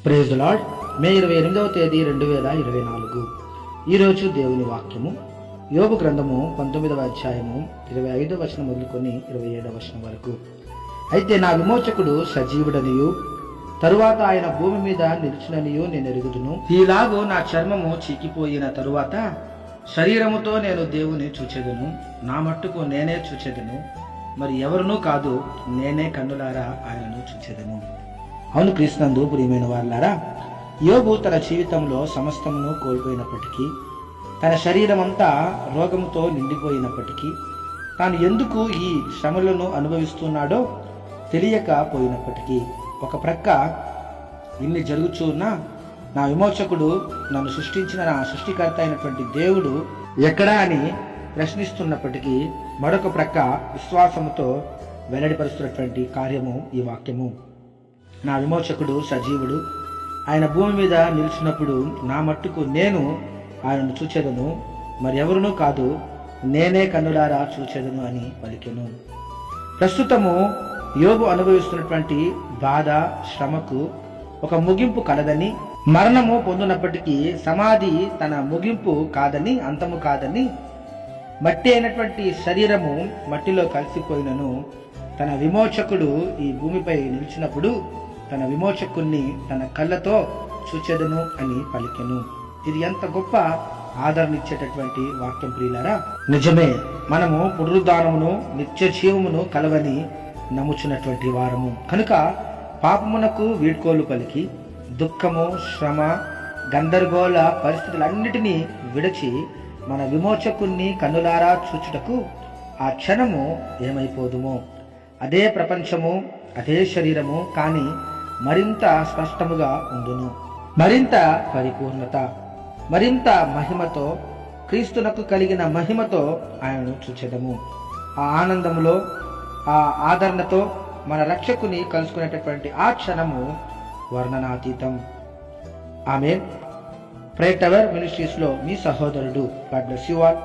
Praise the lord. May 28వ తేదీ 2024. ఈరోజు దేవుని వాక్యము యోబు గ్రంథము 19వ అధ్యాయము 25వ వచనం మొదలుకొని 27వ వచనం వరకు. అయితే నా విమోచకుడు సజీవుడనియు తరువాత ఆయన భూమి మీద నిలిచిననియు నేను ఎరుగుదును. ఈలాగూ నా చర్మము చీకిపోయిన తరువాత శరీరముతో నేను దేవుని చూచెదను. నా మట్టుకు నేనే చూచెదను, మరి ఎవరునూ కాదు, నేనే కన్నులారా ఆయనను చూచెదను. అవును క్రీస్తునందు ప్రియమైన వారులారా, యోబు తన జీవితంలో సమస్తమును కోల్పోయినప్పటికీ, తన శరీరం అంతా రోగముతో నిండిపోయినప్పటికీ, తాను ఎందుకు ఈ శ్రమలను అనుభవిస్తున్నాడో తెలియకపోయినప్పటికీ, ఒక ప్రక్క ఇన్ని జరుగుతున్నా నా విమోచకుడు, నన్ను సృష్టించిన నా సృష్టికర్త అయినటువంటి దేవుడు ఎక్కడా అని ప్రశ్నిస్తున్నప్పటికీ, మరొక ప్రక్క విశ్వాసముతో వెల్లడిపరుస్తున్నటువంటి కార్యము ఈ వాక్యము. నా విమోచకుడు సజీవుడు, ఆయన భూమి మీద నిలిచినప్పుడు నా మట్టుకు నేను ఆయనను చూచెదను, మరి ఎవరునూ కాదు, నేనే కన్నులారా చూచెదను అని పలికెను. ప్రస్తుతము యోబు అనుభవిస్తున్నటువంటి బాధ, శ్రమకు ఒక ముగింపు కలదని, మరణము పొందినప్పటికీ సమాధి తన ముగింపు కాదని, అంతము కాదని, మట్టి అయినటువంటి శరీరము మట్టిలో కలిసిపోయినను తన విమోచకుడు ఈ భూమిపై నిలిచినప్పుడు తన విమోచకుణ్ణి తన కళ్ళతో చూచెదను అని పలికెను. ఇది ఎంత గొప్ప ఆదరణ ఇచ్చేటటువంటి వాక్యం ప్రియులారా. నిజమే, మనము పునరుద్ధానమును నిత్య జీవమును కలవని నమ్ముచున్నటువంటి వారము కనుక పాపమునకు వీడ్కోలు పలికి దుఃఖము, శ్రమ, గందరగోళ పరిస్థితులన్నిటినీ విడిచి మన విమోచకుణ్ణి కన్నులారా చూచుటకు ఆ క్షణము ఏమైపోదుమో. అదే ప్రపంచము, అదే శరీరము, కానీ మరింత స్పష్టముగా ఉండును. మరింత పరిపూర్ణత, మరింత మహిమతో, క్రీస్తునకు కలిగిన మహిమతో ఆయనను చూచెదము. ఆ ఆనందములో, ఆ ఆదరణతో మన రక్షకుని కలుసుకునేటటువంటి ఆ క్షణము వర్ణనాతీతం. ఆమేన్. ప్రేయర్ టవర్ మినిస్ట్రీస్ లో మీ సహోదరుడు. God bless you all.